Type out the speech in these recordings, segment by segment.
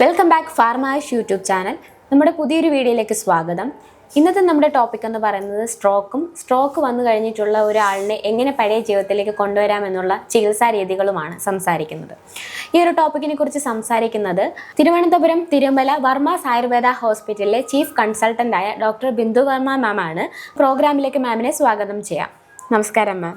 Welcome back ഫാർമാഷ് YouTube channel. നമ്മുടെ പുതിയൊരു വീഡിയോയിലേക്ക് സ്വാഗതം. ഇന്നത്തെ നമ്മുടെ ടോപ്പിക് എന്ന് പറയുന്നത് സ്ട്രോക്ക് വന്നു കഴിഞ്ഞിട്ടുള്ള ഒരാളിനെ എങ്ങനെ പഴയ ജീവിതത്തിലേക്ക് കൊണ്ടുവരാമെന്നുള്ള ചികിത്സാ രീതികളുമാണ് സംസാരിക്കുന്നത്. ഈ ഒരു ടോപ്പിക്കിനെ കുറിച്ച് സംസാരിക്കുന്നത് തിരുവനന്തപുരം തിരുമല വർമാസ് ആയുർവേദ ഹോസ്പിറ്റലിലെ ചീഫ് കൺസൾട്ടൻ്റായ ഡോക്ടർ ബിന്ദു വർമ്മ മാം ആണ്. പ്രോഗ്രാമിലേക്ക് മാമിനെ സ്വാഗതം ചെയ്യാം. നമസ്കാരം മാം.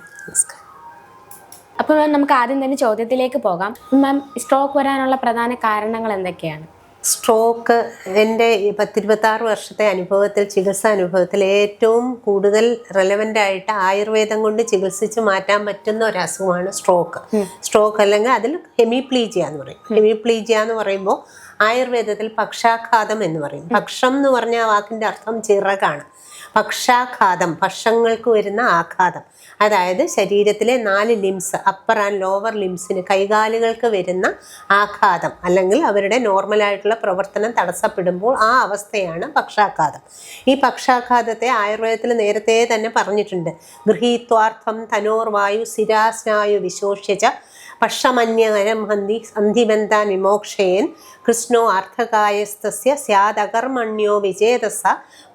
അപ്പോൾ മാം, നമുക്ക് ആദ്യം തന്നെ ചോദ്യത്തിലേക്ക് പോകാം. മാം, സ്ട്രോക്ക് വരാനുള്ള പ്രധാന കാരണങ്ങൾ എന്തൊക്കെയാണ്? സ്ട്രോക്ക് എൻ്റെ 10-26 വർഷത്തെ അനുഭവത്തിൽ, ചികിത്സാ അനുഭവത്തിൽ ഏറ്റവും കൂടുതൽ റെലവൻ്റ് ആയിട്ട് ആയുർവേദം കൊണ്ട് ചികിത്സിച്ച് മാറ്റാൻ പറ്റുന്ന ഒരു അസുഖമാണ് സ്ട്രോക്ക് അല്ലെങ്കിൽ അതിൽ ഹെമിപ്ലീജിയ എന്ന് പറയും. ഹെമിപ്ലീജിയ എന്ന് പറയുമ്പോൾ ആയുർവേദത്തിൽ പക്ഷാഘാതം എന്ന് പറയും. പക്ഷം എന്ന് പറഞ്ഞ വാക്കിൻ്റെ അർത്ഥം ചിറകാണ്. പക്ഷാഘാതം, പക്ഷങ്ങൾക്ക് വരുന്ന ആഘാതം, അതായത് ശരീരത്തിലെ 4 ലിംസ്, അപ്പർ ആൻഡ് ലോവർ ലിംസിന്, കൈകാലുകൾക്ക് വരുന്ന ആഘാതം അല്ലെങ്കിൽ അവരുടെ നോർമലായിട്ടുള്ള പ്രവർത്തനം തടസ്സപ്പെടുമ്പോൾ ആ അവസ്ഥയാണ് പക്ഷാഘാതം. ഈ പക്ഷാഘാതത്തെ ആയുർവേദത്തിൽ നേരത്തെ തന്നെ പറഞ്ഞിട്ടുണ്ട്. ഗൃഹീത്വാർത്ഥം തനോർവായു ശിരാസ്നായു വിശോഷ്യച പക്ഷമന്യകരം ഹന്തി സന്ധിബന്ധാൻ വിമോക്ഷയൻ കൃഷ്ണോ അർത്ഥകായസ്തസ്യ സ്യാദകർമ്മണ്യോ വിജേതസ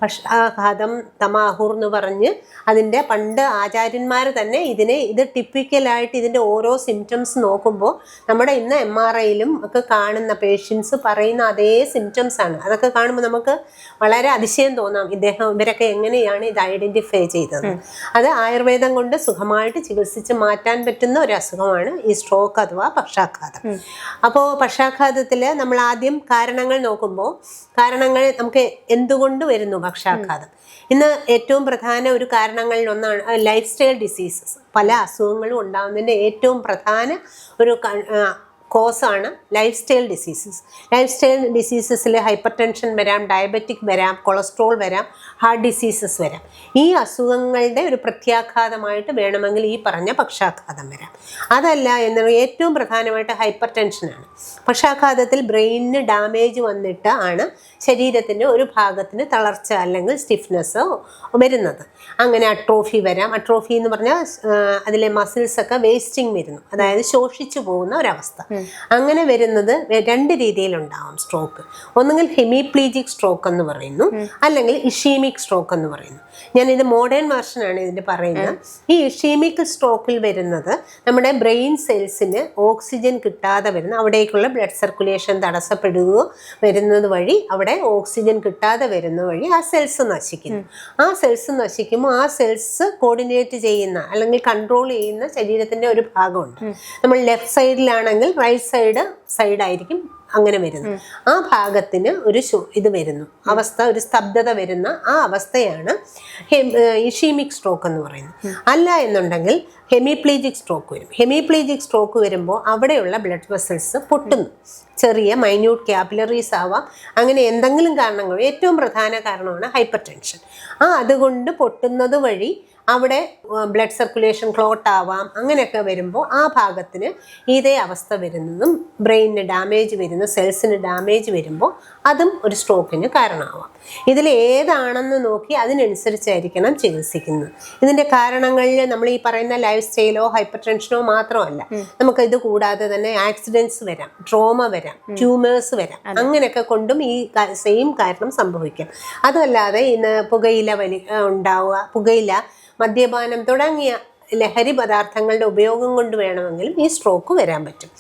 പക്ഷാഘാതം തമാഹുർ എന്ന് പറഞ്ഞ് അതിൻ്റെ പണ്ട് ആചാര്യന്മാർ തന്നെ ഇത് ടിപ്പിക്കലായിട്ട് ഇതിൻ്റെ ഓരോ സിംറ്റംസ് നോക്കുമ്പോൾ നമ്മുടെ ഇന്ന് MRIയിലും ഒക്കെ കാണുന്ന പേഷ്യൻസ് പറയുന്ന അതേ സിംറ്റംസ് ആണ്. അതൊക്കെ കാണുമ്പോൾ നമുക്ക് വളരെ അതിശയം തോന്നാം, ഇവരൊക്കെ എങ്ങനെയാണ് ഇത് ഐഡൻറ്റിഫൈ ചെയ്തത്. അത് ആയുർവേദം കൊണ്ട് സുഖമായിട്ട് ചികിത്സിച്ച് മാറ്റാൻ പറ്റുന്ന ഒരു അസുഖമാണ് ഈ സ്ട്രോക്ക് അഥവാ പക്ഷാഘാതം. അപ്പോൾ പക്ഷാഘാതത്തിൽ നമ്മൾ ആദ്യം കാരണങ്ങൾ നോക്കുമ്പോൾ, കാരണങ്ങൾ നമുക്ക് എന്തുകൊണ്ട് വരുന്നു പക്ഷാഘാതം? ഇന്ന് ഏറ്റവും പ്രധാന ഒരു കാരണങ്ങളിൽ ഒന്നാണ് ലൈഫ് സ്റ്റൈൽ ഡിസീസസ്. പല അസുഖങ്ങളും ഉണ്ടാകുന്നതിൻ്റെ ഏറ്റവും പ്രധാന ഒരു കോസാണ് lifestyle diseases. Lifestyle ഡിസീസസിൽ ഹൈപ്പർ ടെൻഷൻ വരാം, ഡയബറ്റിക് വരാം, കൊളസ്ട്രോൾ വരാം, ഹാർട്ട് ഡിസീസസ് വരാം. ഈ അസുഖങ്ങളുടെ ഒരു പ്രത്യാഘാതമായിട്ട് വേണമെങ്കിൽ ഈ പറഞ്ഞ പക്ഷാഘാതം വരാം. അതല്ല എന്നുള്ള ഏറ്റവും പ്രധാനമായിട്ട് ഹൈപ്പർ ടെൻഷനാണ്. പക്ഷാഘാതത്തിൽ ബ്രെയിനിന് ഡാമേജ് വന്നിട്ട് ആണ് ശരീരത്തിൻ്റെ ഒരു ഭാഗത്തിന് തളർച്ച അല്ലെങ്കിൽ സ്റ്റിഫ്നെസ് വരുന്നത്. അങ്ങനെ അട്രോഫി വരാം. അട്രോഫി എന്ന് പറഞ്ഞാൽ അതിലെ മസിൽസൊക്കെ വേസ്റ്റിംഗ് വരുന്നു, അതായത് ശോഷിച്ചു പോകുന്ന ഒരവസ്ഥ. അങ്ങനെ വരുന്നത് 2 രീതിയിലുണ്ടാവും സ്ട്രോക്ക്. ഒന്നുകിൽ ഹെമിപ്ലീജിക് സ്ട്രോക്ക് എന്ന് പറയുന്നു, അല്ലെങ്കിൽ ഇഷീമിക് സ്ട്രോക്ക് എന്ന് പറയുന്നു. ഞാനിത് മോഡേൺ വെർഷനാണ് ഇതിൻ്റെ പറയുന്നത്. ഈ ഇഷീമിക് സ്ട്രോക്കിൽ വരുന്നത് നമ്മുടെ ബ്രെയിൻ സെൽസിന് ഓക്സിജൻ കിട്ടാതെ വരുന്ന, അവിടേക്കുള്ള ബ്ലഡ് സർക്കുലേഷൻ തടസ്സപ്പെടുകയോ വരുന്നത് വഴി, അവിടെ ഓക്സിജൻ കിട്ടാതെ വരുന്ന വഴി ആ സെൽസ് നശിക്കുന്നു. ആ സെൽസ് നശിക്കുമ്പോൾ ആ സെൽസ് കോർഡിനേറ്റ് ചെയ്യുന്ന അല്ലെങ്കിൽ കൺട്രോൾ ചെയ്യുന്ന ശരീരത്തിൻ്റെ ഒരു ഭാഗമുണ്ട്. നമ്മൾ ലെഫ്റ്റ് സൈഡിലാണെങ്കിൽ റൈറ്റ് സൈഡായിരിക്കും അങ്ങനെ വരുന്നു. ആ ഭാഗത്തിന് ഒരു ഇത് വരുന്നു, അവസ്ഥ, ഒരു സ്തബ്ധത വരുന്ന ആ അവസ്ഥയാണ് ഇഷീമിക് സ്ട്രോക്ക് എന്ന് പറയുന്നത്. അല്ല എന്നുണ്ടെങ്കിൽ ഹെമിപ്ലീജിക് സ്ട്രോക്ക് വരും. ഹെമിപ്ലീജിക് സ്ട്രോക്ക് വരുമ്പോൾ അവിടെയുള്ള ബ്ലഡ് വെസൽസ് പൊട്ടുന്നു. ചെറിയ മൈന്യൂട്ട് ക്യാപിലറീസ് ആവാം. അങ്ങനെ എന്തെങ്കിലും കാരണങ്ങൾ, ഏറ്റവും പ്രധാന കാരണമാണ് ഹൈപ്പർ ടെൻഷൻ. അതുകൊണ്ട് പൊട്ടുന്നത് വഴി അവിടെ ബ്ലഡ് സർക്കുലേഷൻ ക്ലോട്ട് ആവാം. അങ്ങനെയൊക്കെ വരുമ്പോൾ ആ ഭാഗത്തിന് ഇതേ അവസ്ഥ വരുന്നതും, ബ്രെയിനിന് ഡാമേജ് വരുന്ന സെൽസിന് ഡാമേജ് വരുമ്പോൾ അതും ഒരു സ്ട്രോക്കിന് കാരണമാവാം. ഇതിൽ ഏതാണെന്ന് നോക്കി അതിനനുസരിച്ചായിരിക്കണം ചികിത്സിക്കുന്നത്. ഇതിൻ്റെ കാരണങ്ങളിൽ നമ്മൾ ഈ പറയുന്ന ലൈഫ് സ്റ്റൈലോ ഹൈപ്പർ ടെൻഷനോ മാത്രമല്ല, നമുക്ക് ഇത് കൂടാതെ തന്നെ ആക്സിഡൻസ് വരാം, ട്രോമ വരാം, ട്യൂമേഴ്സ് വരാം. അങ്ങനെയൊക്കെ കൊണ്ടും ഈ സെയിം കാരണം സംഭവിക്കാം. അതല്ലാതെ ഇന്ന് പുകയില ഉണ്ടാവുക, പുകയില, മദ്യപാനം തുടങ്ങിയ ലഹരി പദാർത്ഥങ്ങളുടെ ഉപയോഗം കൊണ്ട് വേണമെങ്കിലും ഈ സ്ട്രോക്ക് വരാൻ പറ്റും.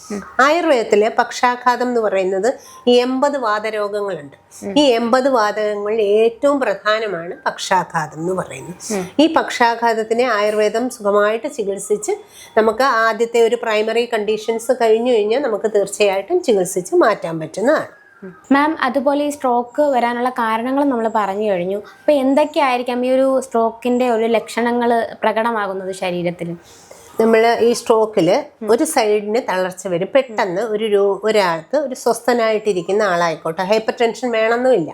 ആയുർവേദത്തിൽ പക്ഷാഘാതം എന്ന് പറയുന്നത് 80 വാതരോഗങ്ങളുണ്ട്. ഈ 80 വാതകങ്ങളിൽ ഏറ്റവും പ്രധാനമാണ് പക്ഷാഘാതം എന്ന് പറയുന്നത്. ഈ പക്ഷാഘാതത്തിനെ ആയുർവേദം സുഖമായിട്ട് ചികിത്സിച്ച് നമുക്ക് ആദ്യത്തെ ഒരു പ്രൈമറി കണ്ടീഷൻസ് കഴിഞ്ഞു കഴിഞ്ഞാൽ നമുക്ക് തീർച്ചയായിട്ടും ചികിത്സിച്ച് മാറ്റാൻ പറ്റുന്നതാണ്. മാം, അതുപോലെ ഈ സ്ട്രോക്ക് വരാനുള്ള കാരണങ്ങൾ നമ്മൾ പറഞ്ഞു കഴിഞ്ഞു. അപ്പോൾ എന്തൊക്കെയായിരിക്കാം ഈ ഒരു സ്ട്രോക്കിൻ്റെ ഒരു ലക്ഷണങ്ങൾ പ്രകടമാകുന്നത് ശരീരത്തിൽ? നമ്മൾ ഈ സ്ട്രോക്കിൽ ഒരു സൈഡിന് തളർച്ച വരും. പെട്ടെന്ന് ഒരാൾക്ക്, ഒരു സ്വസ്ഥനായിട്ടിരിക്കുന്ന ആളായിക്കോട്ടെ, ഹൈപ്പർ ടെൻഷൻ വേണമെന്നുമില്ല,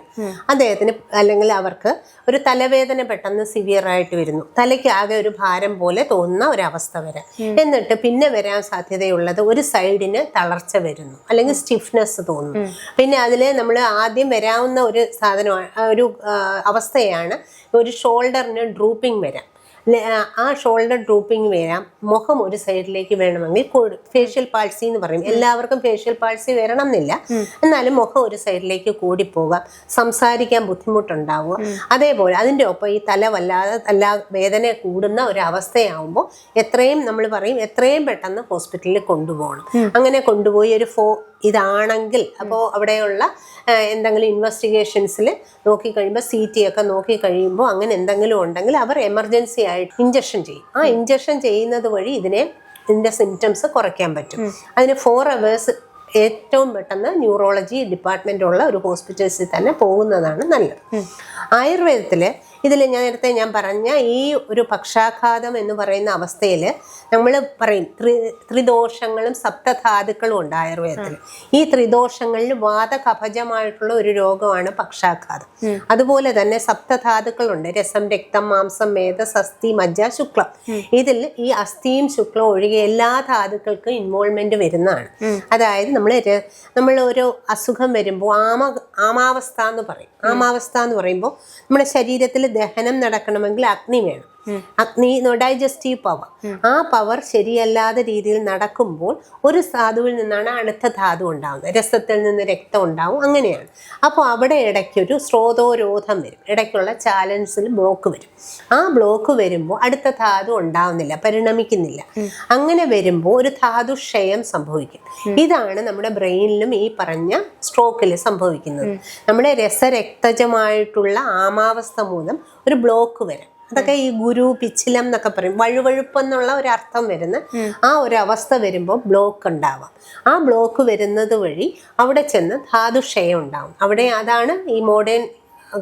അദ്ദേഹത്തിന് അല്ലെങ്കിൽ അവർക്ക് ഒരു തലവേദന പെട്ടെന്ന് സിവിയറായിട്ട് വരുന്നു. തലയ്ക്ക് ആകെ ഒരു ഭാരം പോലെ തോന്നുന്ന ഒരവസ്ഥ വരാം. എന്നിട്ട് പിന്നെ വരാൻ സാധ്യതയുള്ളത് ഒരു സൈഡിന് തളർച്ച വരുന്നു അല്ലെങ്കിൽ സ്റ്റിഫ്നെസ് തോന്നുന്നു. പിന്നെ അതിൽ നമ്മൾ ആദ്യം വരാവുന്ന ഒരു അവസ്ഥയാണ് ഒരു ഷോൾഡറിന് ഡ്രൂപ്പിംഗ് വരാം. ആ ഷോൾഡർ ഡ്രൂപ്പിംഗ് വരാം, മുഖം ഒരു സൈഡിലേക്ക് വേണമെങ്കിൽ ഫേഷ്യൽ പാൾസി എന്ന് പറയും. എല്ലാവർക്കും ഫേഷ്യൽ പാൾസി വരണം എന്നില്ല, എന്നാലും മുഖം ഒരു സൈഡിലേക്ക് കൂടിപ്പോകാം, സംസാരിക്കാൻ ബുദ്ധിമുട്ടുണ്ടാവുക. അതേപോലെ അതിൻ്റെ ഒപ്പം ഈ തല വല്ലാതെ വേദന കൂടുന്ന ഒരു അവസ്ഥയാവുമ്പോൾ എത്രയും നമ്മൾ പറയും എത്രയും പെട്ടെന്ന് ഹോസ്പിറ്റലിൽ കൊണ്ടുപോകണം. അങ്ങനെ കൊണ്ടുപോയി ഇതാണെങ്കിൽ അപ്പോൾ അവിടെയുള്ള എന്തെങ്കിലും ഇൻവെസ്റ്റിഗേഷൻസിൽ നോക്കിക്കഴിയുമ്പോൾ CT ഒക്കെ നോക്കിക്കഴിയുമ്പോൾ അങ്ങനെ എന്തെങ്കിലും ഉണ്ടെങ്കിൽ അവർ എമർജൻസി ആയിട്ട് ഇഞ്ചക്ഷൻ ചെയ്യും. ആ ഇഞ്ചക്ഷൻ ചെയ്യുന്നത് വഴി ഇതിൻ്റെ സിംറ്റംസ് കുറയ്ക്കാൻ പറ്റും. അതിന് 4 hours ഏറ്റവും പെട്ടെന്ന് ന്യൂറോളജി ഡിപ്പാർട്ട്മെൻ്റ് ഉള്ള ഒരു ഹോസ്പിറ്റൽസിൽ തന്നെ പോകുന്നതാണ് നല്ലത്. ആയുർവേദത്തിൽ ഇതിൽ ഞാൻ പറഞ്ഞ ഈ ഒരു പക്ഷാഘാതം എന്ന് പറയുന്ന അവസ്ഥയിൽ നമ്മൾ പറയും ത്രിദോഷങ്ങളും സപ്തധാതുക്കളും ഉണ്ട് ആയുർവേദത്തിൽ. ഈ ത്രിദോഷങ്ങളിൽ വാതകഫജമായിട്ടുള്ള ഒരു രോഗമാണ് പക്ഷാഘാതം. അതുപോലെ തന്നെ സപ്തധാതുക്കളുണ്ട്, രസം, രക്തം, മാംസം, മേധസ്, അസ്ഥി, മജ്ജ, ശുക്ലം. ഇതിൽ ഈ അസ്ഥിയും ശുക്ലവും ഒഴികെ എല്ലാ ധാതുക്കൾക്കും ഇൻവോൾവ്മെന്റ് വരുന്നതാണ്. അതായത് നമ്മൾ ഒരു അസുഖം വരുമ്പോൾ ആമാവസ്ഥ എന്ന് പറയും. ആമാവസ്ഥ എന്ന് പറയുമ്പോൾ നമ്മുടെ ശരീരത്തിൽ ദഹനം നടക്കണമെങ്കിൽ അഗ്നി വേണം. അഗ്നി ഡൈജസ്റ്റീവ് പവർ. ആ പവർ ശരിയല്ലാത്ത രീതിയിൽ നടക്കുമ്പോൾ ഒരു ധാതുവിൽ നിന്നാണ് അടുത്ത ധാതു ഉണ്ടാകുന്നത്. രസത്തിൽ നിന്ന് രക്തം ഉണ്ടാവും, അങ്ങനെയാണ്. അപ്പോൾ അവിടെ ഇടയ്ക്കൊരു സ്രോതോരോധം വരും, ഇടയ്ക്കുള്ള ചാലൻസിൽ ബ്ലോക്ക് വരും. ആ ബ്ലോക്ക് വരുമ്പോൾ അടുത്ത ധാതു ഉണ്ടാവുന്നില്ല, പരിണമിക്കുന്നില്ല. അങ്ങനെ വരുമ്പോൾ ഒരു ധാതുക്ഷയം സംഭവിക്കും. ഇതാണ് നമ്മുടെ ബ്രെയിനിലും ഈ പറഞ്ഞ സ്ട്രോക്കിൽ സംഭവിക്കുന്നത്. നമ്മുടെ രസരക്തജമായിട്ടുള്ള ആമാവസ്ഥ മൂലം ഒരു ബ്ലോക്ക് വരും. അതൊക്കെ ഈ ഗുരു പിച്ചിലം എന്നൊക്കെ പറയും, വഴുവഴുപ്പ് എന്നുള്ള ഒരു അർത്ഥം വരുന്ന ആ ഒരു അവസ്ഥ വരുമ്പോൾ ബ്ലോക്ക് ഉണ്ടാവാം. ആ ബ്ലോക്ക് വരുന്നത് വഴി അവിടെ ചെന്ന് ധാതുക്ഷയം ഉണ്ടാവും. അതാണ് ഈ മോഡേൺ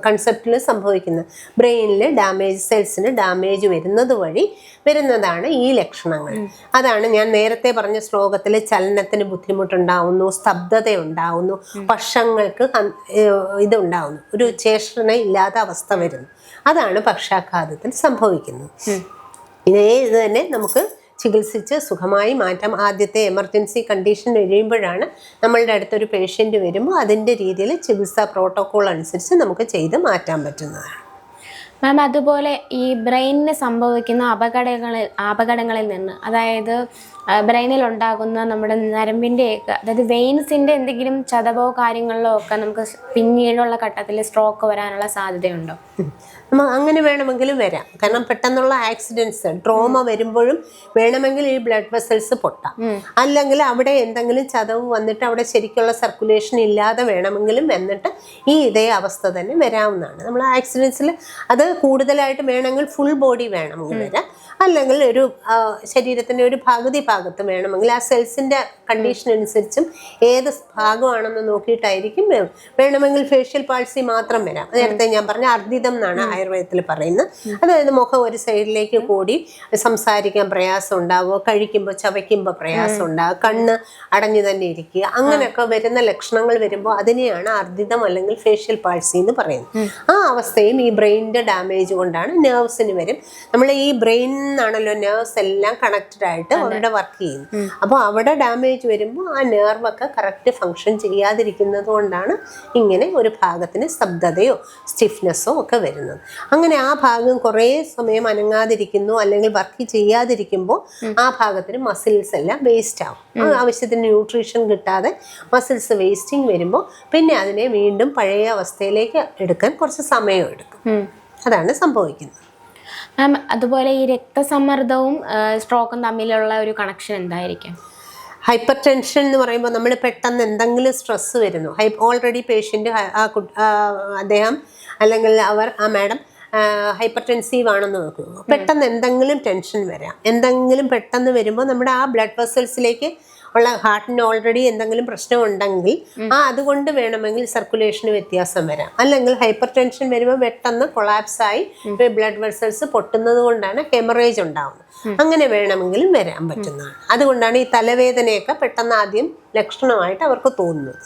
കൺസെപ്റ്റിൽ സംഭവിക്കുന്നത്. ബ്രെയിനിൽ സെൽസിന് ഡാമേജ് വരുന്നത് വഴി വരുന്നതാണ് ഈ ലക്ഷണങ്ങൾ. അതാണ് ഞാൻ നേരത്തെ പറഞ്ഞ ശ്ലോകത്തിൽ ചലനത്തിന് ബുദ്ധിമുട്ടുണ്ടാവുന്നു, സ്തബ്ധത ഉണ്ടാവുന്നു, പക്ഷങ്ങൾക്ക് ഇതുണ്ടാവുന്നു, ഒരു ചേഷണ ഇല്ലാത്ത അവസ്ഥ വരുന്നു. അതാണ് പക്ഷാഘാതത്തിൽ സംഭവിക്കുന്നത്. ഇത് തന്നെ നമുക്ക് ചികിത്സിച്ച് സുഖമായി മാറ്റാം. ആദ്യത്തെ എമർജൻസി കണ്ടീഷൻ വരുമ്പോഴാണ് നമ്മളുടെ അടുത്തൊരു പേഷ്യൻ്റ് വരുമ്പോൾ അതിൻ്റെ രീതിയിൽ ചികിത്സാ പ്രോട്ടോക്കോൾ അനുസരിച്ച് നമുക്ക് ചെയ്ത് മാറ്റാൻ പറ്റുന്നതാണ്. മാം, അതുപോലെ ഈ ബ്രെയിനിന് സംഭവിക്കുന്ന അപകടങ്ങളിൽ നിന്ന്, അതായത് ബ്രെയിനിൽ ഉണ്ടാകുന്ന നമ്മുടെ നരമ്പിൻ്റെയൊക്കെ, അതായത് വെയിൻസിൻ്റെ എന്തെങ്കിലും ചതവോ കാര്യങ്ങളിലോ ഒക്കെ നമുക്ക് പിന്നീടുള്ള ഘട്ടത്തിൽ സ്ട്രോക്ക് വരാനുള്ള സാധ്യതയുണ്ടോ? അങ്ങനെ വേണമെങ്കിലും വരാം. കാരണം പെട്ടെന്നുള്ള ആക്സിഡൻസ്, ട്രോമ വരുമ്പോഴും വേണമെങ്കിൽ ഈ ബ്ലഡ് വെസൽസ് പൊട്ടാം. അല്ലെങ്കിൽ അവിടെ എന്തെങ്കിലും ചതവ് വന്നിട്ട് അവിടെ ശരിക്കുള്ള സർക്കുലേഷൻ ഇല്ലാതെ വേണമെങ്കിലും വന്നിട്ട് ഇതേ അവസ്ഥ തന്നെ വരാവുന്നതാണ്. നമ്മൾ ആക്സിഡൻസിൽ അത് കൂടുതലായിട്ട് വേണമെങ്കിൽ ഫുൾ ബോഡി വേണമെങ്കിൽ വരാം, അല്ലെങ്കിൽ ഒരു ശരീരത്തിൻ്റെ ഒരു പകുതി ഭാഗത്ത് വേണമെങ്കിൽ ആ സെൽസിൻ്റെ കണ്ടീഷൻ അനുസരിച്ചും ഏത് ഭാഗമാണെന്ന് നോക്കിയിട്ടായിരിക്കും വേണമെങ്കിൽ ഫേഷ്യൽ പാൾസി മാത്രം വരാം. നേരത്തെ ഞാൻ പറഞ്ഞ അർദ്ധിതം എന്നാണ് ആയുർവേദത്തിൽ പറയുന്നത്. അതായത് മുഖം ഒരു സൈഡിലേക്ക് കൂടി സംസാരിക്കാൻ പ്രയാസം ഉണ്ടാവുക, കഴിക്കുമ്പോൾ ചവയ്ക്കുമ്പോൾ പ്രയാസം ഉണ്ടാവുക, കണ്ണ് അടഞ്ഞു തന്നെ ഇരിക്കുക, അങ്ങനെയൊക്കെ വരുന്ന ലക്ഷണങ്ങൾ വരുമ്പോൾ അതിനെയാണ് അർദ്ധിതം അല്ലെങ്കിൽ ഫേഷ്യൽ പാൾസി എന്ന് പറയുന്നത്. ആ അവസ്ഥയും ഈ ബ്രെയിനിൻ്റെ ഡാമേജ് കൊണ്ടാണ്. നെർവ്സിന് വരും. നമ്മൾ ഈ ബ്രെയിൻ ാണല്ലോ നെർവ്സ് എല്ലാം കണക്റ്റഡ് ആയിട്ട് അവിടെ വർക്ക് ചെയ്യുന്നു. അപ്പോൾ അവിടെ ഡാമേജ് വരുമ്പോൾ ആ നെർവൊക്കെ കറക്റ്റ് ഫങ്ഷൻ ചെയ്യാതിരിക്കുന്നത് കൊണ്ടാണ് ഇങ്ങനെ ഒരു ഭാഗത്തിന് സ്തബ്ധതയോ സ്റ്റിഫ്നെസ്സോ ഒക്കെ വരുന്നത്. അങ്ങനെ ആ ഭാഗം കുറേ സമയം അനങ്ങാതിരിക്കുന്നു അല്ലെങ്കിൽ വർക്ക് ചെയ്യാതിരിക്കുമ്പോൾ ആ ഭാഗത്തിന് മസിൽസ് എല്ലാം വേസ്റ്റ് ആവും. ആവശ്യത്തിന് ന്യൂട്രീഷൻ കിട്ടാതെ മസിൽസ് വേസ്റ്റിംഗ് വരുമ്പോൾ പിന്നെ അതിനെ വീണ്ടും പഴയ അവസ്ഥയിലേക്ക് എടുക്കാൻ കുറച്ച് സമയം എടുക്കും. അതാണ് സംഭവിക്കുന്നത്. മാം, അതുപോലെ ഈ രക്തസമ്മർദ്ദവും സ്ട്രോക്കും തമ്മിലുള്ള ഒരു കണക്ഷൻ എന്തായിരിക്കും? ഹൈപ്പർ ടെൻഷൻ എന്ന് പറയുമ്പോൾ നമ്മൾ പെട്ടെന്ന് എന്തെങ്കിലും സ്ട്രെസ് വരുന്നു, ഓൾറെഡി പേഷ്യൻ്റ് അദ്ദേഹം അല്ലെങ്കിൽ ആ മാഡം ഹൈപ്പർ ടെൻസീവ് ആണെന്ന് നോക്കുന്നു, പെട്ടെന്ന് എന്തെങ്കിലും ടെൻഷൻ വരാം. എന്തെങ്കിലും പെട്ടെന്ന് വരുമ്പോൾ നമ്മുടെ ആ ബ്ലഡ് വെസൽസിലേക്ക് ഉള്ള ഹാർട്ടിന് ഓൾറെഡി എന്തെങ്കിലും പ്രശ്നം ഉണ്ടെങ്കിൽ അതുകൊണ്ട് വേണമെങ്കിൽ സർക്കുലേഷന് വ്യത്യാസം വരാം. അല്ലെങ്കിൽ ഹൈപ്പർ ടെൻഷൻ വരുമ്പോൾ പെട്ടെന്ന് കൊളാപ്സായി ബ്ലഡ് വെസൽസ് പൊട്ടുന്നത് കൊണ്ടാണ് ഹെമറേജ് ഉണ്ടാവുന്നത്. അങ്ങനെ വേണമെങ്കിലും വരാൻ പറ്റുന്നതാണ്. അതുകൊണ്ടാണ് ഈ തലവേദനയൊക്കെ പെട്ടെന്ന് ആദ്യം ലക്ഷണമായിട്ട് അവർക്ക് തോന്നുന്നത്.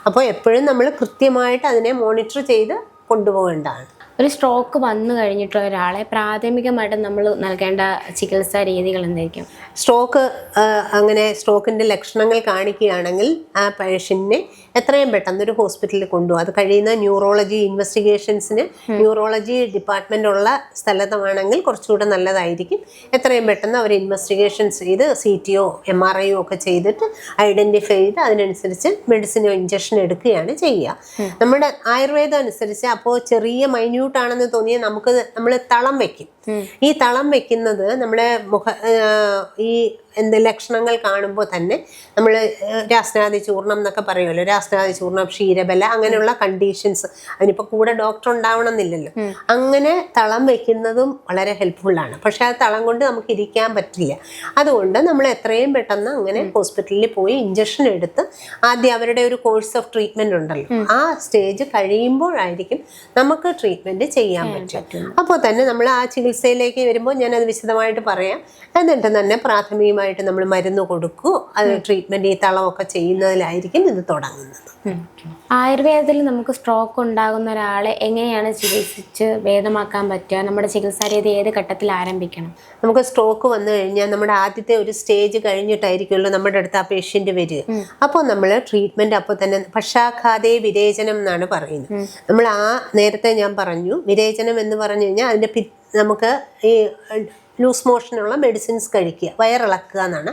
അപ്പോൾ എപ്പോഴും നമ്മൾ കൃത്യമായിട്ട് അതിനെ മോണിറ്റർ ചെയ്ത് കൊണ്ടുപോകേണ്ടതാണ്. ഒരു സ്ട്രോക്ക് വന്നു കഴിഞ്ഞിട്ടുള്ള ഒരാളെ പ്രാഥമികമായിട്ട് നമ്മൾ നൽകേണ്ട ചികിത്സാ രീതികൾ എന്തായിരിക്കും? സ്ട്രോക്ക് അങ്ങനെ സ്ട്രോക്കിൻ്റെ ലക്ഷണങ്ങൾ കാണിക്കുകയാണെങ്കിൽ ആ പേഷ്യൻറ്റിനെ എത്രയും പെട്ടെന്ന് ഒരു ഹോസ്പിറ്റലിൽ കൊണ്ടുപോകും. അത് കഴിയുന്ന ന്യൂറോളജി ഇൻവെസ്റ്റിഗേഷൻസിന് ന്യൂറോളജി ഡിപ്പാർട്ട്മെൻ്റ് ഉള്ള സ്ഥലത്താണെങ്കിൽ കുറച്ചുകൂടെ നല്ലതായിരിക്കും. എത്രയും പെട്ടെന്ന് അവർ ഇൻവെസ്റ്റിഗേഷൻസ് ചെയ്ത് CTO MRI ഒക്കെ ചെയ്തിട്ട് ഐഡൻറ്റിഫൈ ചെയ്ത് അതിനനുസരിച്ച് മെഡിസിനോ ഇഞ്ചക്ഷൻ എടുക്കുകയാണ് ചെയ്യുക. നമ്മുടെ ആയുർവേദം അനുസരിച്ച് അപ്പോൾ ചെറിയ മൈന്യൂട്ടാണെന്ന് തോന്നിയാൽ നമ്മൾ തളം വയ്ക്കും. ഈ തളം വെക്കുന്നത് നമ്മുടെ ഈ ലക്ഷണങ്ങൾ കാണുമ്പോൾ തന്നെ നമ്മൾ രാസ്നാദി ചൂർണം എന്നൊക്കെ പറയുമല്ലോ, രാസ്നാദി ചൂർണം, ക്ഷീരബല, അങ്ങനെയുള്ള കണ്ടീഷൻസ്. അതിനിപ്പോൾ കൂടെ ഡോക്ടർ ഉണ്ടാവണം എന്നില്ലല്ലോ. അങ്ങനെ തളം വെക്കുന്നതും വളരെ ഹെൽപ്ഫുള്ളാണ്. പക്ഷെ ആ തളം കൊണ്ട് നമുക്ക് ഇരിക്കാൻ പറ്റില്ല. അതുകൊണ്ട് നമ്മൾ എത്രയും പെട്ടെന്ന് അങ്ങനെ ഹോസ്പിറ്റലിൽ പോയി ഇഞ്ചക്ഷൻ എടുത്ത് ആദ്യം അവരുടെ ഒരു കോഴ്സ് ഓഫ് ട്രീറ്റ്മെന്റ് ഉണ്ടല്ലോ, ആ സ്റ്റേജ് കഴിയുമ്പോഴായിരിക്കും നമുക്ക് ട്രീറ്റ്മെന്റ് ചെയ്യാൻ പറ്റും. അപ്പോൾ തന്നെ നമ്മൾ ആ ചികിത്സയിലേക്ക് വരുമ്പോൾ ഞാനത് വിശദമായിട്ട് പറയാം. എന്നിട്ട് തന്നെ പ്രാഥമികമായിട്ട് നമ്മൾ മരുന്ന് കൊടുക്കൂ, അത് ട്രീറ്റ്മെന്റ് ഈ തളമൊക്കെ ചെയ്യുന്നതിലായിരിക്കും ഇത് തുടങ്ങുന്നത്. ആയുർവേദത്തിൽ നമുക്ക് സ്ട്രോക്ക് ഉണ്ടാകുന്ന ഒരാളെ എങ്ങനെയാണ് ചികിത്സിച്ച് ഭേദമാക്കാൻ പറ്റുക? നമ്മുടെ ചികിത്സാ രീതി ഏത് ഘട്ടത്തിൽ ആരംഭിക്കണം? നമുക്ക് സ്ട്രോക്ക് വന്നു കഴിഞ്ഞാൽ നമ്മുടെ ആദ്യത്തെ ഒരു സ്റ്റേജ് കഴിഞ്ഞിട്ടായിരിക്കുമല്ലോ നമ്മുടെ അടുത്ത് ആ പേഷ്യന്റ് വരിക. അപ്പോൾ നമ്മൾ ട്രീറ്റ്മെന്റ് അപ്പോൾ തന്നെ പക്ഷാഘാതേ വിരേചനം എന്നാണ് പറയുന്നത്. നമ്മൾ നേരത്തെ ഞാൻ പറഞ്ഞു, വിരേചനം എന്ന് പറഞ്ഞു കഴിഞ്ഞാൽ അതിന്റെ നമുക്ക് ഈ ലൂസ് മോഷനുള്ള മെഡിസിൻസ് കഴിക്കുക, വയറിളക്കുക എന്നാണ്.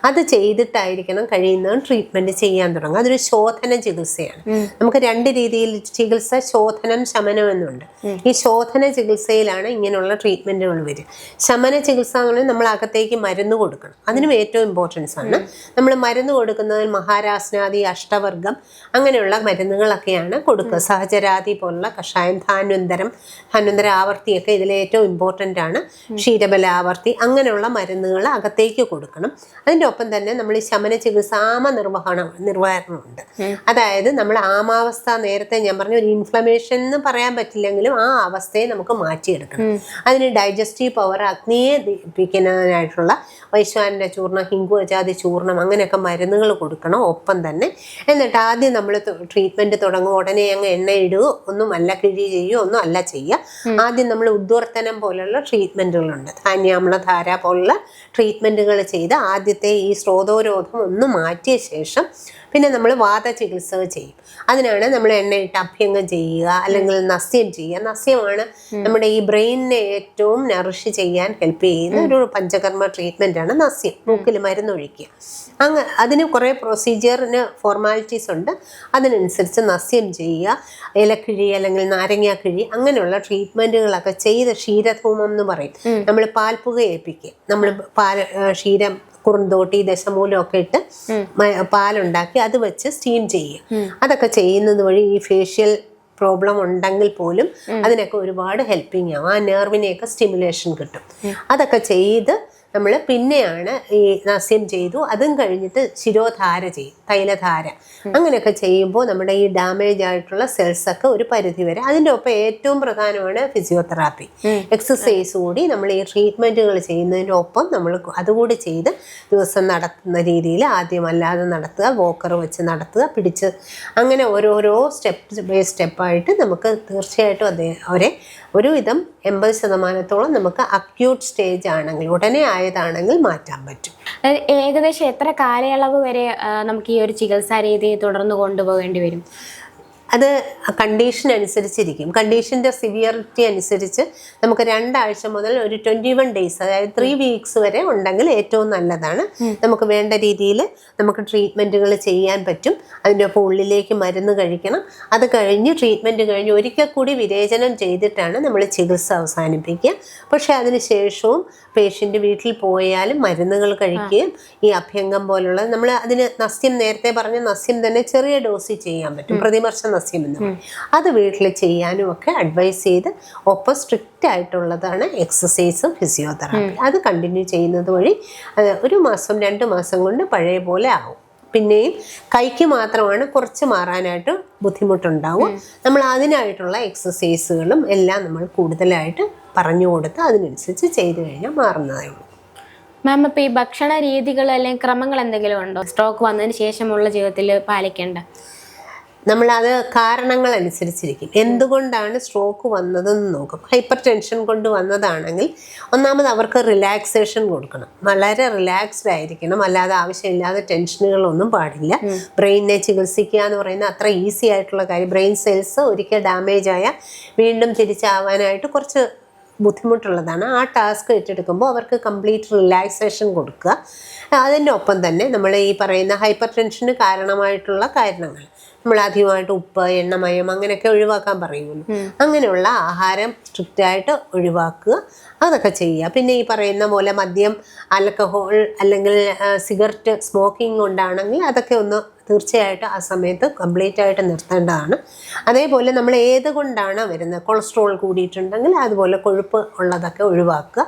അത് ചെയ്തിട്ടായിരിക്കണം കഴിയുന്നതും ട്രീറ്റ്മെന്റ് ചെയ്യാൻ തുടങ്ങുക. അതൊരു ശോധന ചികിത്സയാണ്. നമുക്ക് രണ്ട് രീതിയിൽ ചികിത്സ, ശോധനം, ശമനം എന്നുണ്ട്. ഈ ശോധന ചികിത്സയിലാണ് ഇങ്ങനെയുള്ള ട്രീറ്റ്മെന്റുകൾ വരിക. ശമന ചികിത്സ എന്ന് പറഞ്ഞാൽ നമ്മൾ അകത്തേക്ക് മരുന്ന് കൊടുക്കണം. അതിനും ഏറ്റവും ഇമ്പോർട്ടൻസ് ആണ്. നമ്മൾ മരുന്ന് കൊടുക്കുന്നതിൽ മഹാരാസ്നാദി, അഷ്ടവർഗം അങ്ങനെയുള്ള മരുന്നുകളൊക്കെയാണ് കൊടുക്കുക. സഹചരാദി പോലുള്ള കഷായം, ധാന്വന്തരം ആവർത്തിയൊക്കെ ഇതിൽ ഏറ്റവും ഇമ്പോർട്ടൻ്റ് ആണ്. ക്ഷീരബല ആവർത്തി അങ്ങനെയുള്ള മരുന്നുകൾ അകത്തേക്ക് കൊടുക്കണം. അതിൻ്റെ ഒപ്പം തന്നെ നമ്മൾ ഈ ശമന ചികിത്സ നിർവഹണമുണ്ട്. അതായത് നമ്മൾ ആമാവസ്ഥ, നേരത്തെ ഞാൻ പറഞ്ഞ ഒരു ഇൻഫ്ലമേഷൻ എന്ന് പറയാൻ പറ്റില്ലെങ്കിലും ആ അവസ്ഥയെ നമുക്ക് മാറ്റിയെടുക്കണം. അതിന് ഡൈജസ്റ്റീവ് പവർ, അഗ്നിയെ ദീപിക്കുന്നതിനായിട്ടുള്ള വൈശ്വാനര ചൂർണം, ഹിങ്കുവജാതി ചൂർണം അങ്ങനെയൊക്കെ മരുന്നുകൾ കൊടുക്കണം ഒപ്പം തന്നെ. എന്നിട്ട് ആദ്യം നമ്മൾ ട്രീറ്റ്മെന്റ് തുടങ്ങും. ഉടനെ അങ്ങ് എണ്ണ ഇടുകയോ ഒന്നുമല്ല, കിഴി ചെയ്യുകയോ ഒന്നും അല്ല ചെയ്യുക. ആദ്യം നമ്മൾ ഉദ്വർത്തനം പോലുള്ള ട്രീറ്റ്മെന്റുകളുണ്ട്, ധാന്യാമ്ലധാര പോലുള്ള ട്രീറ്റ്മെന്റുകൾ ചെയ്ത് ആദ്യത്തെ ഈ സ്രോതോരോധം ഒന്ന് മാറ്റിയ ശേഷം പിന്നെ നമ്മൾ വാത ചികിത്സ ചെയ്യും. അതിനാണ് നമ്മൾ എണ്ണയിട്ട് അഭ്യംഗം ചെയ്യുക, അല്ലെങ്കിൽ നസ്യം ചെയ്യുക. നസ്യമാണ് നമ്മുടെ ഈ ബ്രെയിനിനെ ഏറ്റവും നറിഷ് ചെയ്യാൻ ഹെൽപ്പ് ചെയ്യുന്ന ഒരു പഞ്ചകർമ്മ ട്രീറ്റ്മെന്റ് ആണ് നസ്യം. മൂക്കിൽ മരുന്നൊഴിക്കുക. അതിന് കുറേ പ്രൊസീജിയറിന് ഫോർമാലിറ്റീസ് ഉണ്ട്. അതിനനുസരിച്ച് നസ്യം ചെയ്യുക. ഇലക്കിഴി അല്ലെങ്കിൽ നാരങ്ങാക്കിഴി അങ്ങനെയുള്ള ട്രീറ്റ്മെന്റുകളൊക്കെ ചെയ്ത് ക്ഷീരധൂമം എന്ന് പറയും. നമ്മൾ പാൽപ്പുക ഏൽപ്പിക്കുക. നമ്മൾ ക്ഷീരം, കുറുന്തോട്ടി, ദശമൂലം ഒക്കെ ഇട്ട് പാലുണ്ടാക്കി അത് വെച്ച് സ്റ്റീം ചെയ്യുക. അതൊക്കെ ചെയ്യുന്നത് വഴി ഈ ഫേഷ്യൽ പ്രോബ്ലം ഉണ്ടെങ്കിൽ പോലും അതിനൊക്കെ ഒരുപാട് ഹെൽപ്പിംഗ് ആവും. ആ നെർവിനെയൊക്കെ സ്റ്റിമുലേഷൻ കിട്ടും. അതൊക്കെ ചെയ്ത് നമ്മൾ പിന്നെയാണ് ഈ നസ്യം ചെയ്തു. അതും കഴിഞ്ഞിട്ട് ശിരോധാര ചെയ്യും, തൈലധാര. അങ്ങനെയൊക്കെ ചെയ്യുമ്പോൾ നമ്മുടെ ഈ ഡാമേജ് ആയിട്ടുള്ള സെൽസൊക്കെ ഒരു പരിധി വരെ. അതിൻ്റെ ഒപ്പം ഏറ്റവും പ്രധാനമാണ് ഫിസിയോതെറാപ്പി, എക്സസൈസ് കൂടി. നമ്മൾ ഈ ട്രീറ്റ്മെൻറ്റുകൾ ചെയ്യുന്നതിൻ്റെ ഒപ്പം നമ്മൾ അതുകൂടി ചെയ്ത് ദിവസം നടത്തുന്ന രീതിയിൽ ആദ്യം അല്ലാതെ നടത്തുക, വോക്കർ വെച്ച് നടത്തുക, പിടിച്ച് അങ്ങനെ ഓരോരോ സ്റ്റെപ്പ് ബൈ സ്റ്റെപ്പായിട്ട് നമുക്ക് തീർച്ചയായിട്ടും അവരെ ഒരുവിധം 80% നമുക്ക് അക്യൂട്ട് സ്റ്റേജ് ആണെങ്കിൽ, ഉടനെ ആയതാണെങ്കിൽ മാറ്റാൻ പറ്റും. ഏകദേശം എത്ര കാലയളവ് വരെ നമുക്ക് ഈ ഒരു ചികിത്സാ രീതി തുടർന്ന് കൊണ്ടുപോകേണ്ടി വരും? അത് കണ്ടീഷൻ അനുസരിച്ചിരിക്കും. കണ്ടീഷൻ്റെ സിവിയറിറ്റി അനുസരിച്ച് നമുക്ക് 2 ആഴ്ച മുതൽ ഒരു 21 ഡേയ്സ്, അതായത് 3 വീക്സ് വരെ ഉണ്ടെങ്കിൽ ഏറ്റവും നല്ലതാണ്. നമുക്ക് വേണ്ട രീതിയിൽ നമുക്ക് ട്രീറ്റ്മെൻറ്റുകൾ ചെയ്യാൻ പറ്റും. അതിൻ്റെ ഒപ്പം ഉള്ളിലേക്ക് മരുന്ന് കഴിക്കണം. അത് കഴിഞ്ഞ് ട്രീറ്റ്മെൻറ്റ് കഴിഞ്ഞ് ഒരിക്കൽ കൂടി വിരേചനം ചെയ്തിട്ടാണ് നമ്മൾ ചികിത്സ അവസാനിപ്പിക്കുക. പക്ഷേ അതിന് ശേഷവും പേഷ്യൻ്റ് വീട്ടിൽ പോയാലും മരുന്നുകൾ കഴിക്കുകയും ഈ അഭ്യംഗം പോലുള്ള നമ്മൾ അതിന് നസ്യം, നേരത്തെ പറഞ്ഞ നസ്യം തന്നെ ചെറിയ ഡോസിൽ ചെയ്യാൻ പറ്റും, പ്രതിവർഷ നസ്യം എന്ന് പറയും. അത് വീട്ടിൽ ചെയ്യാനും ഒക്കെ അഡ്വൈസ് ചെയ്ത് ഒപ്പം സ്ട്രിക്റ്റ് ആയിട്ടുള്ളതാണ് എക്സസൈസും ഫിസിയോതെറാപ്പി. അത് കണ്ടിന്യൂ ചെയ്യുന്നത് വഴി ഒരു മാസം 2 മാസം കൊണ്ട് പഴയ പോലെ ആവും. പിന്നെയും കൈക്ക് മാത്രമാണ് കുറച്ച് മാറാനായിട്ട് ബുദ്ധിമുട്ടുണ്ടാവും. നമ്മൾ അതിനായിട്ടുള്ള എക്സസൈസുകളും എല്ലാം നമ്മൾ കൂടുതലായിട്ട് പറഞ്ഞു കൊടുത്ത് അതിനനുസരിച്ച് ചെയ്തു കഴിഞ്ഞാൽ മാറുന്നതേ ഉള്ളൂ. മാം, ഇപ്പോൾ ഈ ഭക്ഷണ രീതികൾ അല്ലെങ്കിൽ ക്രമങ്ങൾ എന്തെങ്കിലും ഉണ്ടോ സ്ട്രോക്ക് വന്നതിന് ശേഷമുള്ള ജീവിതത്തിൽ പാലിക്കേണ്ട? നമ്മളത് കാരണങ്ങൾ അനുസരിച്ചിരിക്കും. എന്തുകൊണ്ടാണ് സ്ട്രോക്ക് വന്നതെന്ന് നോക്കും. ഹൈപ്പർ ടെൻഷൻ കൊണ്ട് വന്നതാണെങ്കിൽ ഒന്നാമത് അവർക്ക് റിലാക്സേഷൻ കൊടുക്കണം. വളരെ റിലാക്സ്ഡ് ആയിരിക്കണം. അല്ലാതെ ആവശ്യമില്ലാതെ ടെൻഷനുകളൊന്നും പാടില്ല. ബ്രെയിനിനെ ചികിത്സിക്കുക എന്ന് പറയുന്നത് അത്ര ഈസി ആയിട്ടുള്ള കാര്യം. ബ്രെയിൻ സെൽസ് ഒരിക്കൽ ഡാമേജ് ആയാൽ വീണ്ടും തിരിച്ചാവാനായിട്ട് കുറച്ച് ബുദ്ധിമുട്ടുള്ളതാണ്. ആ ടാസ്ക് ഏറ്റെടുക്കുമ്പോൾ അവർക്ക് കംപ്ലീറ്റ് റിലാക്സേഷൻ കൊടുക്കുക. അതിൻ്റെ ഒപ്പം തന്നെ നമ്മൾ ഈ പറയുന്ന ഹൈപ്പർ ടെൻഷന് കാരണമായിട്ടുള്ള കാരണങ്ങൾ, നമ്മൾ അധികമായിട്ട് ഉപ്പ്, എണ്ണമയം അങ്ങനെയൊക്കെ ഒഴിവാക്കാൻ പറയുമല്ലോ, അങ്ങനെയുള്ള ആഹാരം സ്ട്രിക്റ്റായിട്ട് ഒഴിവാക്കുക. അതൊക്കെ ചെയ്യുക. പിന്നെ ഈ പറയുന്ന പോലെ മദ്യം, ആൽക്കഹോൾ അല്ലെങ്കിൽ സിഗരറ്റ് സ്മോക്കിംഗ് കൊണ്ടാണെങ്കിൽ അതൊക്കെ ഒന്ന് തീർച്ചയായിട്ടും ആ സമയത്ത് കംപ്ലീറ്റ് ആയിട്ട് നിർത്തേണ്ടതാണ്. അതേപോലെ നമ്മൾ ഏത് കൊണ്ടാണ് വരുന്നത്, കൊളസ്ട്രോൾ കൂടിയിട്ടുണ്ടെങ്കിൽ അതുപോലെ കൊഴുപ്പ് ഉള്ളതൊക്കെ ഒഴിവാക്കുക.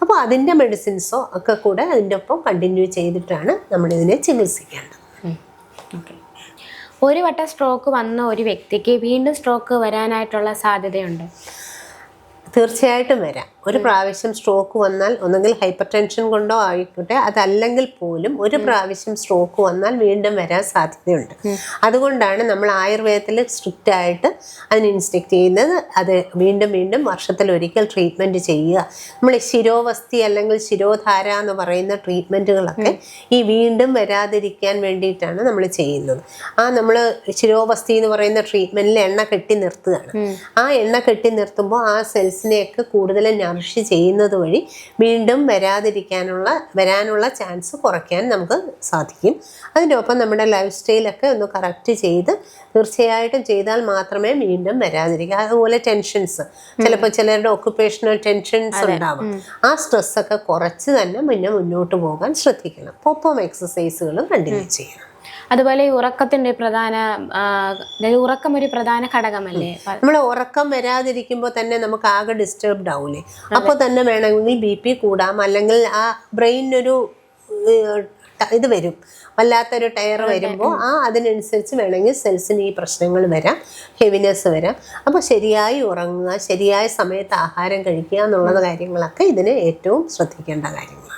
അപ്പോൾ അതിൻ്റെ മെഡിസിൻസോ ഒക്കെ കൂടെ അതിൻ്റെ ഒപ്പം കണ്ടിന്യൂ ചെയ്തിട്ടാണ് നമ്മളിതിനെ ചികിത്സിക്കേണ്ടത്. ഒരു വട്ടം സ്ട്രോക്ക് വന്ന ഒരു വ്യക്തിക്ക് വീണ്ടും സ്ട്രോക്ക് വരാനായിട്ടുള്ള സാധ്യതയുണ്ട്? തീർച്ചയായിട്ടും വരാം. ഒരു പ്രാവശ്യം സ്ട്രോക്ക് വന്നാൽ ഒന്നുകിൽ ഹൈപ്പർ ടെൻഷൻ കൊണ്ടോ ആയിക്കോട്ടെ, അതല്ലെങ്കിൽ പോലും ഒരു പ്രാവശ്യം സ്ട്രോക്ക് വന്നാൽ വീണ്ടും വരാൻ സാധ്യതയുണ്ട്. അതുകൊണ്ടാണ് നമ്മൾ ആയുർവേദത്തിൽ സ്ട്രിക്റ്റ് ആയിട്ട് അതിന് ഇൻസ്ട്രക്ട് ചെയ്യുന്നത്. അത് വീണ്ടും വീണ്ടും വർഷത്തിലൊരിക്കൽ ട്രീറ്റ്മെൻറ്റ് ചെയ്യുക. നമ്മൾ ശിരോവസ്തി അല്ലെങ്കിൽ ശിരോധാര എന്ന് പറയുന്ന ട്രീറ്റ്മെൻറ്റുകളൊക്കെ ഈ വീണ്ടും വരാതിരിക്കാൻ വേണ്ടിയിട്ടാണ് നമ്മൾ ചെയ്യുന്നത്. നമ്മൾ ശിരോവസ്തി എന്ന് പറയുന്ന ട്രീറ്റ്മെൻറ്റിൽ എണ്ണ കെട്ടി നിർത്തുകയാണ്. ആ എണ്ണ കെട്ടി നിർത്തുമ്പോൾ ആ സെൽസിനെയൊക്കെ കൂടുതലും നറിഷ് ചെയ്യുന്നത് വഴി വീണ്ടും വരാനുള്ള ചാൻസ് കുറയ്ക്കാൻ നമുക്ക് സാധിക്കും. അതിൻ്റെ ഒപ്പം നമ്മുടെ ലൈഫ് സ്റ്റൈലൊക്കെ ഒന്ന് കറക്റ്റ് ചെയ്ത് തീർച്ചയായിട്ടും ചെയ്താൽ മാത്രമേ വീണ്ടും വരാതിരിക്കുക. അതുപോലെ ടെൻഷൻസ്, ചിലപ്പോൾ ചിലരുടെ ഒക്കുപേഷണൽ ടെൻഷൻസ് ഉണ്ടാവും. ആ സ്ട്രെസ്സൊക്കെ കുറച്ച് തന്നെ മുന്നോട്ട് പോകാൻ ശ്രദ്ധിക്കണം. ഒപ്പം എക്സസൈസുകളും കണ്ടിന്യൂ ചെയ്യണം. അതുപോലെ ഉറക്കത്തിന്റെ ഉറക്കം ഒരു പ്രധാന ഘടകമല്ലേ? നമ്മൾ ഉറക്കം വരാതിരിക്കുമ്പോൾ തന്നെ നമുക്ക് ആകെ ഡിസ്റ്റർബ്ഡ് ആവൂലേ? അപ്പോൾ തന്നെ വേണമെങ്കിൽ BP കൂടാം, അല്ലെങ്കിൽ ആ ബ്രെയിനൊരു ഇത് വരും, വല്ലാത്തൊരു ടയർ വരുമ്പോൾ അതിനനുസരിച്ച് വേണമെങ്കിൽ സെൽസിന് ഈ പ്രശ്നങ്ങൾ വരാം, ഹെവിനെസ് വരാം. അപ്പോൾ ശരിയായി ഉറങ്ങുക, ശരിയായ സമയത്ത് ആഹാരം കഴിക്കുക എന്നുള്ള കാര്യങ്ങളൊക്കെ ഇതിന് ഏറ്റവും ശ്രദ്ധിക്കേണ്ട കാര്യങ്ങളാണ്.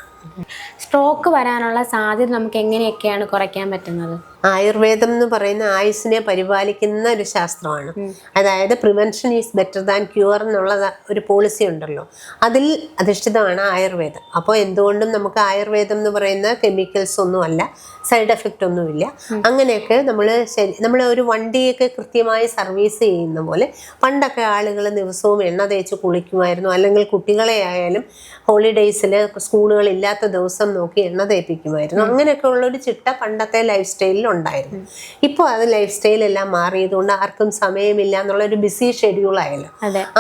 സ്ട്രോക്ക് വരാനുള്ള സാധ്യത നമുക്ക് എങ്ങനെയൊക്കെയാണ് കുറയ്ക്കാൻ പറ്റുന്നത്? ആയുർവേദം എന്ന് പറയുന്ന ആയുസ്സിനെ പരിപാലിക്കുന്ന ഒരു ശാസ്ത്രമാണ്. അതായത് prevention is better than cure എന്നുള്ള ഒരു പോളിസി ഉണ്ടല്ലോ, അതിൽ അധിഷ്ഠിതമാണ് ആയുർവേദം. അപ്പോൾ എന്തുകൊണ്ടും നമുക്ക് ആയുർവേദം എന്ന് പറയുന്ന കെമിക്കൽസ് ഒന്നുമല്ല, സൈഡ് എഫക്റ്റ് ഒന്നുമില്ല. അങ്ങനെയൊക്കെ നമ്മൾ ഒരു വണ്ടിയൊക്കെ കൃത്യമായി സർവീസ് ചെയ്യുന്ന പോലെ പണ്ടൊക്കെ ആളുകൾ ദിവസവും എണ്ണ തേച്ച് കുളിക്കുമായിരുന്നു. അല്ലെങ്കിൽ കുട്ടികളെ ആയാലും ഹോളിഡേയ്സിൽ സ്കൂളുകളില്ലാത്ത ദിവസം നോക്കി എണ്ണ തേപ്പിക്കുമായിരുന്നു. അങ്ങനെയൊക്കെ ഉള്ളൊരു ചിട്ട പണ്ടത്തെ ലൈഫ് സ്റ്റൈലിൽ ഉണ്ടായിരുന്നു. ഇപ്പോൾ അത് ലൈഫ് സ്റ്റൈലെല്ലാം മാറിയതുകൊണ്ട് ആർക്കും സമയമില്ല എന്നുള്ളൊരു ബിസി ഷെഡ്യൂളായല്ലോ.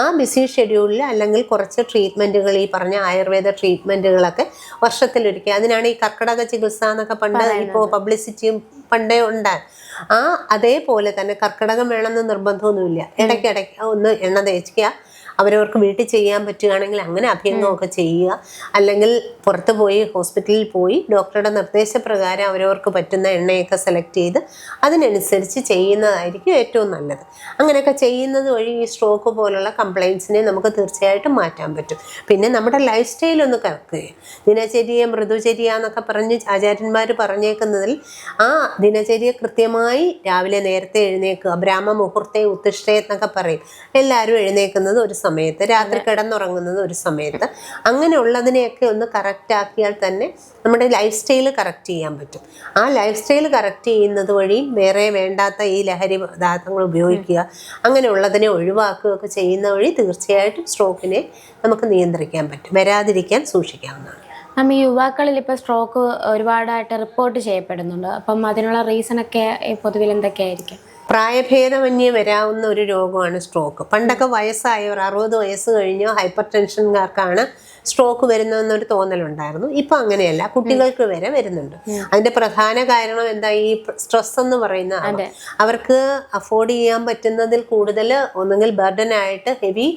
ആ ബിസി ഷെഡ്യൂളിൽ അല്ലെങ്കിൽ കുറച്ച് ട്രീറ്റ്മെൻറ്റുകൾ, ഈ പറഞ്ഞ ആയുർവേദ ട്രീറ്റ്മെൻറ്റുകളൊക്കെ വർഷത്തിലൊരിക്കൽ, അതിനാണ് ഈ കർക്കിടക ചികിത്സ എന്നൊക്കെ പണ്ട് ഇപ്പോൾ പബ്ലിസിറ്റിയും പണ്ടേ ഉണ്ടായി. അതേപോലെ തന്നെ കർക്കിടകം വേണമെന്ന് നിർബന്ധമൊന്നുമില്ല. ഇടയ്ക്കിടയ്ക്ക് ഒന്ന് എണ്ണ തേക്കുക, അവരവർക്ക് വീട്ടിൽ ചെയ്യാൻ പറ്റുകയാണെങ്കിൽ അങ്ങനെ അഭ്യംഗമൊക്കെ ചെയ്യുക. അല്ലെങ്കിൽ പുറത്ത് പോയി ഹോസ്പിറ്റലിൽ പോയി ഡോക്ടറുടെ നിർദ്ദേശപ്രകാരം അവരവർക്ക് പറ്റുന്ന എണ്ണയൊക്കെ സെലക്ട് ചെയ്ത് അതിനനുസരിച്ച് ചെയ്യുന്നതായിരിക്കും ഏറ്റവും നല്ലത്. അങ്ങനെയൊക്കെ ചെയ്യുന്നത് വഴി ഈ സ്ട്രോക്ക് പോലുള്ള കംപ്ലയിൻസിനെ നമുക്ക് തീർച്ചയായിട്ടും മാറ്റാൻ പറ്റും. പിന്നെ നമ്മുടെ ലൈഫ് സ്റ്റൈൽ ഒന്ന് കറക്കുക. ദിനചര്യ, മൃദുചര്യ എന്നൊക്കെ പറഞ്ഞ് ആചാര്യന്മാർ പറഞ്ഞേക്കുന്നതിൽ ആ ദിനചര്യ കൃത്യമായി രാവിലെ നേരത്തെ എഴുന്നേൽക്കുക, ബ്രാഹ്മ മുഹൂർത്തെ ഉത്തിഷ്ഠേ എന്നൊക്കെ പറയും. എല്ലാവരും എഴുന്നേൽക്കുന്നത് ഒരു സമയത്ത്, രാത്രി കിടന്നുറങ്ങുന്നത് ഒരു സമയത്ത്. അങ്ങനെയുള്ളതിനെയൊക്കെ ഒന്ന് കറക്റ്റ് ആക്കിയാൽ തന്നെ നമ്മുടെ ലൈഫ് സ്റ്റൈൽ കറക്റ്റ് ചെയ്യാൻ പറ്റും. ആ ലൈഫ് സ്റ്റൈൽ കറക്റ്റ് ചെയ്യുന്നത് വഴി വേറെ വേണ്ടാത്ത ഈ ലഹരി പദാർത്ഥങ്ങൾ ഉപയോഗിക്കുക, അങ്ങനെയുള്ളതിനെ ഒഴിവാക്കുകയൊക്കെ ചെയ്യുന്ന വഴി തീർച്ചയായിട്ടും സ്ട്രോക്കിനെ നമുക്ക് നിയന്ത്രിക്കാൻ പറ്റും, വരാതിരിക്കാൻ സൂക്ഷിക്കാവുന്നതാണ്. ഈ യുവാക്കളിൽ ഇപ്പോൾ സ്ട്രോക്ക് ഒരുപാടായിട്ട് റിപ്പോർട്ട് ചെയ്യപ്പെടുന്നുണ്ട്. അപ്പം അതിനുള്ള റീസണൊക്കെ പൊതുവിൽ എന്തൊക്കെയായിരിക്കും? പ്രായഭേദമന്യേ വരാവുന്ന ഒരു രോഗമാണ് സ്ട്രോക്ക്. പണ്ടൊക്കെ വയസ്സായവർ, 60 വയസ്സ് കഴിഞ്ഞോ ഹൈപ്പർ ടെൻഷൻകാർക്കാണ് സ്ട്രോക്ക് വരുന്നതെന്നൊരു തോന്നലുണ്ടായിരുന്നു. ഇപ്പം അങ്ങനെയല്ല, കുട്ടികൾക്ക് വരെ വരുന്നുണ്ട്. അതിൻ്റെ പ്രധാന കാരണം എന്താ? ഈ സ്ട്രെസ് എന്ന് പറയുന്ന അവർക്ക് അഫോർഡ് ചെയ്യാൻ പറ്റുന്നതിൽ കൂടുതൽ ഒന്നുകിൽ ബർഡനായിട്ട് ഹെവി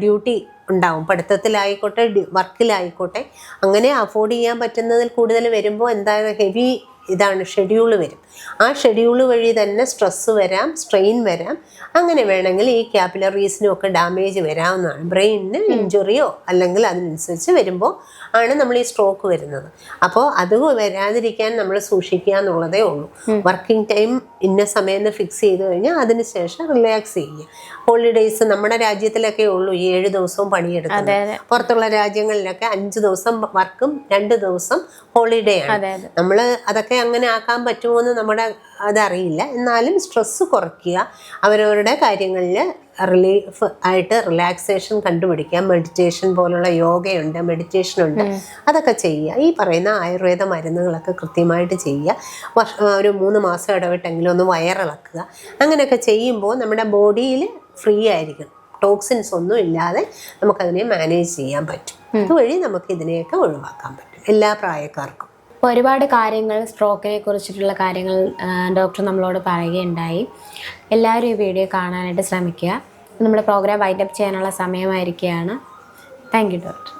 ഡ്യൂട്ടി ഉണ്ടാവും, പഠിത്തത്തിലായിക്കോട്ടെ വർക്കിലായിക്കോട്ടെ. അങ്ങനെ അഫോർഡ് ചെയ്യാൻ പറ്റുന്നതിൽ കൂടുതൽ വരുമ്പോൾ എന്താ, ഹെവി ഇതാണ് ഷെഡ്യൂൾ വരും. ആ ഷെഡ്യൂൾ വഴി തന്നെ സ്ട്രെസ്സ് വരാം, സ്ട്രെയിൻ വരാം. അങ്ങനെ വേണമെങ്കിൽ ഈ ക്യാപ്പിലറീസിനും ഒക്കെ ഡാമേജ് വരാവുന്നതാണ്. ബ്രെയിനിന് ഇഞ്ചുറിയോ അല്ലെങ്കിൽ അതിനനുസരിച്ച് വരുമ്പോൾ ആണ് നമ്മൾ ഈ സ്ട്രോക്ക് വരുന്നത്. അപ്പോൾ അത് വരാതിരിക്കാൻ നമ്മൾ സൂക്ഷിക്കുക എന്നുള്ളതേ ഉള്ളൂ. വർക്കിംഗ് ടൈം ഇന്ന സമയം ഫിക്സ് ചെയ്ത് കഴിഞ്ഞാൽ അതിനുശേഷം റിലാക്സ് ചെയ്യുക. ഹോളിഡേയ്സ് നമ്മുടെ രാജ്യത്തിലൊക്കെ ഉള്ളൂ 7 ദിവസവും പണിയെടുക്കുന്നത്. പുറത്തുള്ള രാജ്യങ്ങളിലൊക്കെ 5 ദിവസം വർക്കും 2 ദിവസം ഹോളിഡേ ആണ്. നമ്മൾ അതൊക്കെ അങ്ങനെ ആക്കാൻ പറ്റുമോ എന്ന് നമ്മുടെ അതറിയില്ല. എന്നാലും സ്ട്രെസ്സ് കുറയ്ക്കുക, അവരവരുടെ കാര്യങ്ങളിൽ റിലീഫ് ആയിട്ട് റിലാക്സേഷൻ കണ്ടുപിടിക്കുക. മെഡിറ്റേഷൻ പോലുള്ള യോഗയുണ്ട്, മെഡിറ്റേഷനുണ്ട്, അതൊക്കെ ചെയ്യുക. ഈ പറയുന്ന ആയുർവേദ മരുന്നുകളൊക്കെ കൃത്യമായിട്ട് ചെയ്യുക. ഒരു 3 മാസം ഇടവിട്ടെങ്കിലും ഒന്ന് വയറിളക്കുക. അങ്ങനെയൊക്കെ ചെയ്യുമ്പോൾ നമ്മുടെ ബോഡിയിൽ ഫ്രീ ആയിരിക്കും, ടോക്സിൻസ് ഒന്നും ഇല്ലാതെ നമുക്കതിനെ മാനേജ് ചെയ്യാൻ പറ്റും. അതുവഴി നമുക്ക് ഇതിനെയൊക്കെ ഒഴിവാക്കാൻ പറ്റും എല്ലാ പ്രായക്കാർക്കും. അപ്പോൾ ഒരുപാട് കാര്യങ്ങൾ സ്ട്രോക്കിനെ കുറിച്ചിട്ടുള്ള കാര്യങ്ങൾ ഡോക്ടർ നമ്മളോട് പറയുകയുണ്ടായി. എല്ലാവരും ഈ വീഡിയോ കാണാനായിട്ട് ശ്രമിക്കുക. നമ്മുടെ പ്രോഗ്രാം വൈൻഡപ്പ് ചെയ്യാനുള്ള സമയമായിരിക്കുകയാണ്. Thank you doctor.